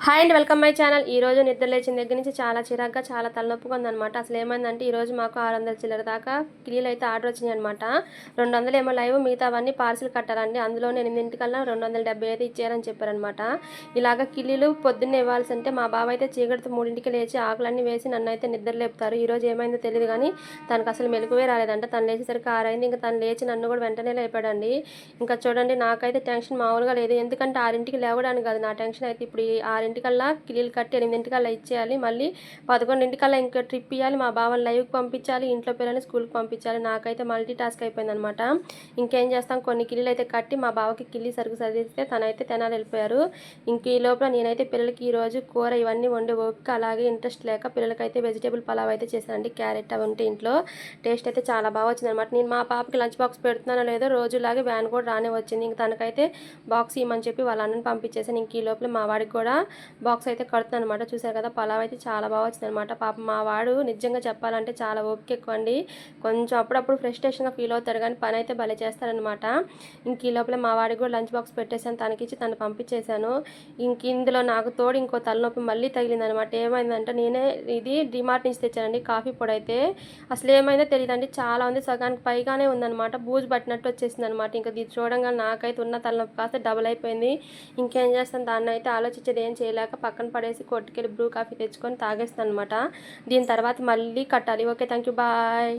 Hi అండి, welcome my channel. ఈ రోజు నిద్ర లేచిన దగ్గర నుంచి చాలా చిరాగ్గా, చాలా తలనొప్పిగా ఉందన్నమాట. అసలు ఏమైందంటే ఈరోజు మాకు 600 చిల్లర దాకా కిలీలు అయితే ఆర్డర్ వచ్చినాయి అనమాట. 200 ఏమో లైవ్, మిగతావన్నీ పార్సిల్ కట్టాలండి. అందులో 8 270 అయితే ఇచ్చారని చెప్పారనమాట. ఇలాగ కిలీలు పొద్దున్నే ఇవ్వాల్సి అంటే మా బావ అయితే చీకటితో 3కి లేచి ఆకులన్నీ వేసి నన్ను అయితే నిద్ర లేపుతారు. ఈరోజు ఏమైందో తెలియదు కానీ తనకు అసలు మెలకువే రాలేదంట. తను లేచేసరికి 6 అయింది. ఇంకా తను లేచి నన్ను కూడా వెంటనే లేపాడండి. ఇంకా చూడండి, నాకైతే టెన్షన్ మామూలుగా లేదు. ఎందుకంటే 6కి లేవడానికి కాదు నా టెన్షన్ అయితే. ఇప్పుడు 6 కిలీలు కట్టి 8 ఇచ్చేయాలి. మళ్ళీ 11 ఇంకా ట్రిప్ ఇవ్వాలి. మా బావని లైవ్కి పంపించాలి, ఇంట్లో పిల్లల్ని స్కూల్కి పంపించాలి. నాకైతే మల్టీ టాస్క్ అయిపోయింది అనమాట. ఇంకేం చేస్తాం, కొన్ని కిలీలు అయితే కట్టి మా బావకి కిల్లీ సరుకు చదివిస్తే తనైతే తెనాలి వెళ్ళిపోయారు. ఇంక ఈ లోపల నేనైతే పిల్లలకి ఈరోజు కూర ఇవన్నీ వండే ఓపిక అలాగే ఇంట్రెస్ట్ లేక పిల్లలకైతే వెజిటేబుల్ పలావ్ అయితే చేశానండి. క్యారెట్ అవి ఉంటే ఇంట్లో టేస్ట్ అయితే చాలా బాగా వచ్చింది అనమాట. నేను మా పాపకి లంచ్ బాక్స్ పెడుతున్నానో లేదో రోజులాగే వ్యాన్ కూడా రానే వచ్చింది. ఇంక తనకైతే బాక్స్ ఇవ్వమని చెప్పి వాళ్ళ అన్నని పంపించేసాను. ఇంక ఈ లోపల మా వాడికి కూడా బాక్స్ అయితే కడుతుంది అనమాట. చూసారు కదా, పలావ్ అయితే చాలా బాగా వచ్చింది అనమాట. పాప మా వాడు నిజంగా చెప్పాలంటే చాలా ఓపిక ఎక్కువ అండి. కొంచెం అప్పుడప్పుడు ఫ్రస్ట్రేషన్గా ఫీల్ అవుతాడు కానీ పని అయితే భలే చేస్తారనమాట. ఇంక ఈ లోపల మా వాడికి కూడా లంచ్ బాక్స్ పెట్టేశాను, తనకిచ్చి తను పంపించేశాను. ఇంక ఇందులో నాకు తోడు ఇంకో తలనొప్పి మళ్ళీ తగిలిందనమాట. ఏమైందంటే నేనే ఇది డిమార్ట్ నుంచి తెచ్చానండి కాఫీ పొడి అయితే. అసలు ఏమైందో తెలియదండి, చాలా ఉంది, సగానికి పైగానే ఉందనమాట. బూజు పట్టినట్టు వచ్చేసింది అనమాట. ఇంకా ఇది చూడంగా నాకైతే ఉన్న తలనొప్పి కాస్త డబుల్ అయిపోయింది. ఇంకేం చేస్తాను, దాన్ని అయితే ఆలోచించేది ఏం చేయలేక పక్కన పడేసి కొట్టుకెళ్ళి బ్రూ కాఫీ తెచ్చుకొని తాగేస్తాను అనమాట. దీని తర్వాత మళ్ళీ కట్టాలి. Okay, thank you, bye.